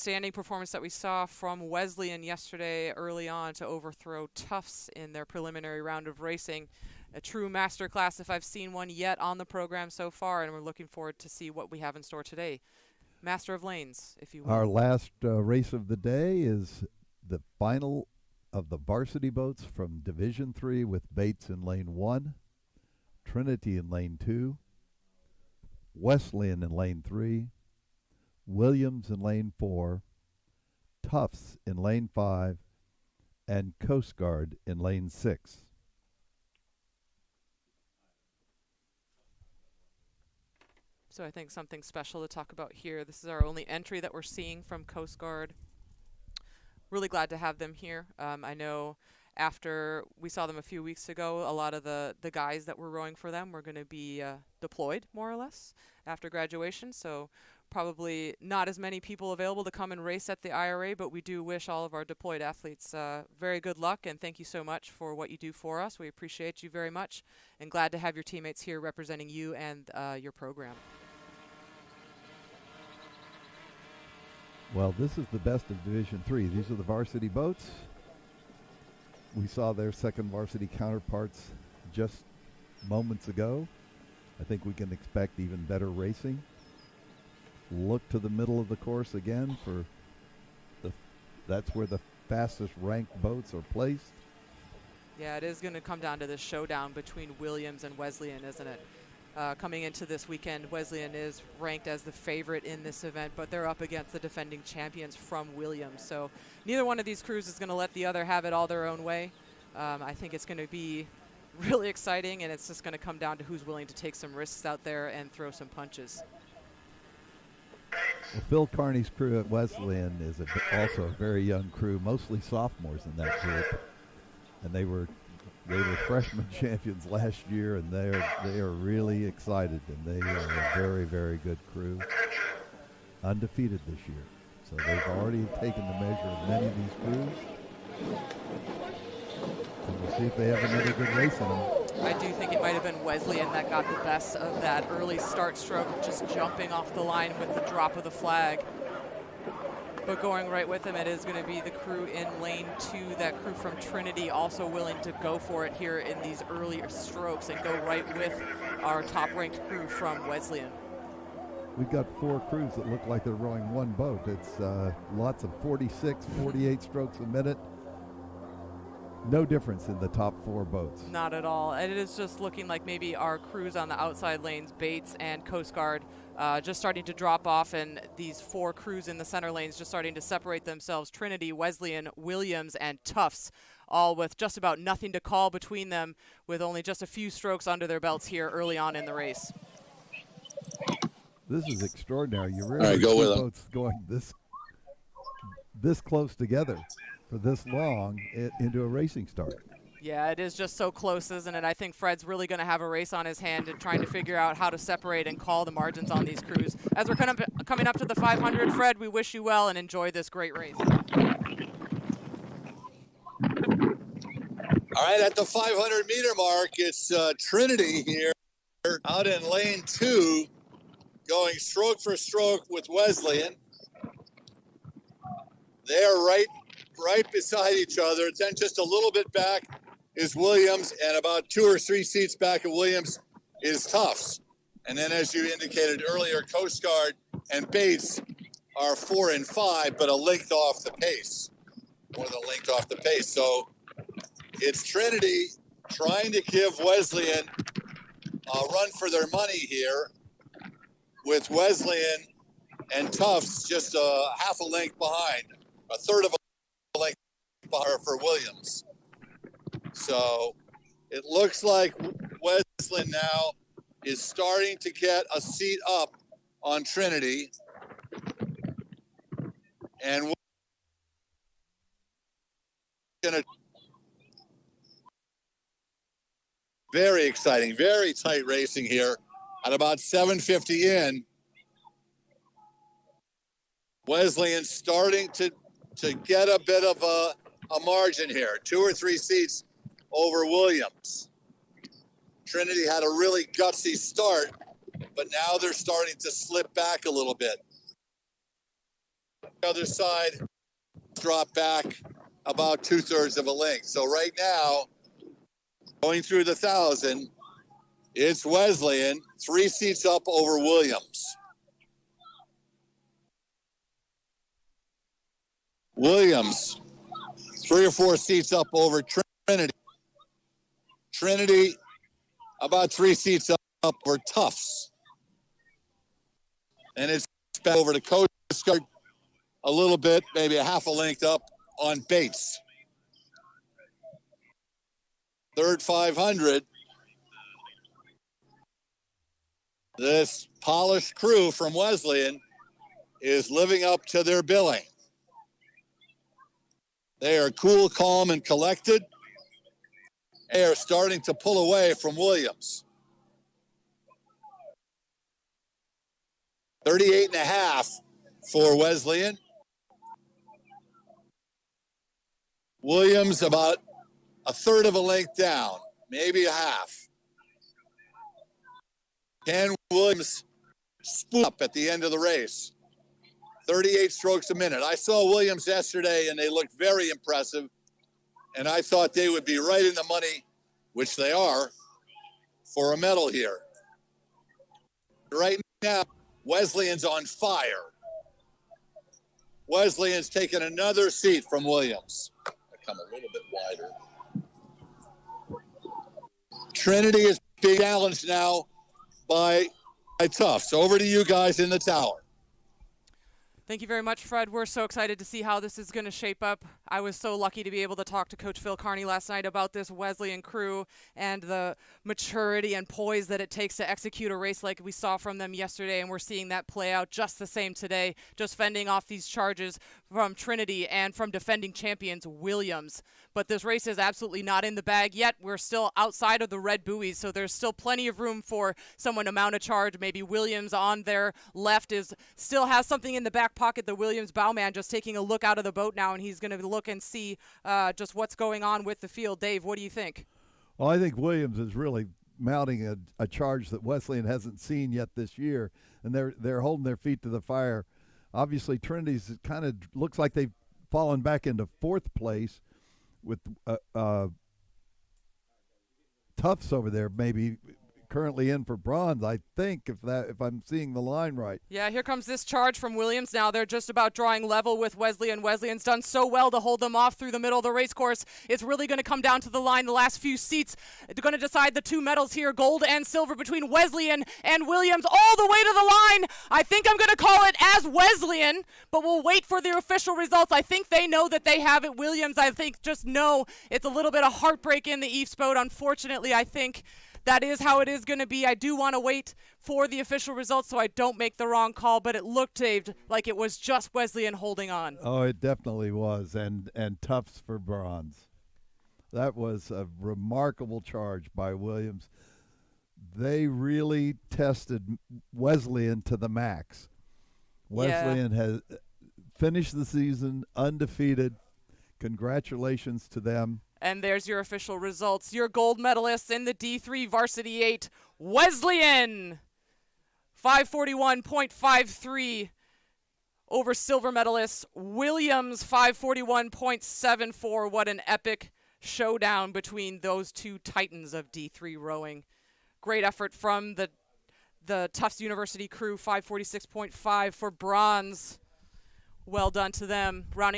outstanding performance that we saw from Wesleyan yesterday early on to overthrow Tufts in their preliminary round of racing. A true masterclass if I've seen one yet on the program so far, and we're looking forward to see what we have in store today. Master of Lanes, if you will. Our last race of the day is the final of the varsity boats from Division 3 with Bates in lane 1, Trinity in lane 2, Wesleyan in lane 3, Williams in lane 4, Tufts in lane 5, and Coast Guard in lane 6. So I think something special to talk about here. This is our only entry that we're seeing from Coast Guard. Really glad to have them here. I know after we saw them a few weeks ago, a lot of the guys that were rowing for them were going to be deployed, more or less, after graduation. So probably not as many people available to come and race at the IRA, but we do wish all of our deployed athletes very good luck, and thank you so much for what you do for us. We appreciate you very much, and glad to have your teammates here representing you and your program. Well, this is the best of Division 3. These are the varsity boats. We saw their second varsity counterparts just moments ago. I think we can expect even better racing. Look to the middle of the course again for that's where the fastest ranked boats are placed. Yeah, it is going to come down to this showdown between Williams and Wesleyan, isn't it? Coming into this weekend, Wesleyan is ranked as the favorite in this event, but they're up against the defending champions from Williams. So neither one of these crews is going to let the other have it all their own way. I think it's going to be really exciting, and it's just going to come down to who's willing to take some risks out there and throw some punches. Well, Phil Carney's crew at Wesleyan is also a very young crew, mostly sophomores in that group, and they were freshman champions last year, and they are really excited, and they are a very, very good crew, undefeated this year. So they've already taken the measure of many of these crews, and we'll see if they have another good race in them. I do think it might have been Wesleyan that got the best of that early start stroke, just jumping off the line with the drop of the flag. But going right with them, it is going to be the crew in lane 2, that crew from Trinity, also willing to go for it here in these earlier strokes and go right with our top-ranked crew from Wesleyan. We've got 4 crews that look like they're rowing one boat. It's lots of 46, 48 strokes a minute. No difference in the top 4 boats. Not at all. And it is just looking like maybe our crews on the outside lanes, Bates and Coast Guard, just starting to drop off, and these 4 crews in the center lanes just starting to separate themselves. Trinity, Wesleyan, Williams, and Tufts, all with just about nothing to call between them, with only just a few strokes under their belts here early on in the race. This is extraordinary. You really see boats going this close together for this long into a racing start. Yeah, it is just so close, isn't it? I think Fred's really going to have a race on his hand and trying to figure out how to separate and call the margins on these crews. As we're coming up to the 500, Fred, we wish you well and enjoy this great race. All right, at the 500-meter mark, it's Trinity here out in lane 2, going stroke for stroke with Wesleyan. They're right beside each other. Then just a little bit back is Williams, and about 2 or 3 seats back of Williams is Tufts. And then, as you indicated earlier, Coast Guard and Bates are 4 and 5, but a length off the pace. More than a length off the pace. So it's Trinity trying to give Wesleyan a run for their money here, with Wesleyan and Tufts just half a length behind, a third of a length behind for Williams. So it looks like Wesleyan now is starting to get a seat up on Trinity. And we're going to very exciting, very tight racing here at about 7:50 in. Wesleyan starting to get a bit of a margin here, 2 or 3 seats over Williams. Trinity had a really gutsy start, but now they're starting to slip back a little bit. other side, drop back about 2/3 of a length. So right now, going through the 1,000, it's Wesleyan, 3 seats up over Williams. Williams, 3 or 4 seats up over Trinity. Trinity, about 3 seats up over Tufts. And it's back over to Coast Guard a little bit, maybe a half a length up on Bates. Third 500. This polished crew from Wesleyan is living up to their billing. They are cool, calm, and collected. They are starting to pull away from Williams. 38.5 for Wesleyan. Williams about a third of a length down, maybe a half. Can Williams spool up at the end of the race? 38 strokes a minute. I saw Williams yesterday, and they looked very impressive. And I thought they would be right in the money, which they are, for a medal here. Right now, Wesleyan's on fire. Wesleyan's taken another seat from Williams. I come a little bit wider. Trinity is being challenged now by Tufts. Over to you guys in the tower. Thank you very much, Fred. We're so excited to see how this is going to shape up. I was so lucky to be able to talk to Coach Phil Carney last night about this Wesleyan crew and the maturity and poise that it takes to execute a race like we saw from them yesterday, and we're seeing that play out just the same today, just fending off these charges from Trinity and from defending champions Williams. But this race is absolutely not in the bag yet. We're still outside of the red buoys, so there's still plenty of room for someone to mount a charge. Maybe Williams on their left still has something in the back pocket. The Williams bowman just taking a look out of the boat now, and he's going to look and see just what's going on with the field. Dave, what do you think? Well, I think Williams is really mounting a charge that Wesleyan hasn't seen yet this year, and they're holding their feet to the fire. Obviously, Trinity's kind of looks like they've fallen back into 4th place with Tufts over there, maybe currently in for bronze, I think, if I'm seeing the line right. Yeah, here comes this charge from Williams now. They're just about drawing level with Wesleyan. Wesleyan's done so well to hold them off through the middle of the race course. It's really going to come down to the line. The last few seats are going to decide the 2 medals here, gold and silver, between Wesleyan and Williams all the way to the line. I think I'm going to call it as Wesleyan, but we'll wait for the official results. I think they know that they have it. Williams, I think, just know it's a little bit of heartbreak in the Eves boat. Unfortunately, I think that is how it is going to be. I do want to wait for the official results so I don't make the wrong call, but it looked, Dave, like it was just Wesleyan holding on. Oh, it definitely was, and Tufts for bronze. That was a remarkable charge by Williams. They really tested Wesleyan to the max. Wesleyan has finished the season undefeated. Congratulations to them. And there's your official results. Your gold medalists in the D3 Varsity 8, Wesleyan, 541.53 over silver medalists. Williams, 541.74. What an epic showdown between those two titans of D3 rowing. Great effort from the Tufts University crew, 546.5 for bronze. Well done to them. Rounding out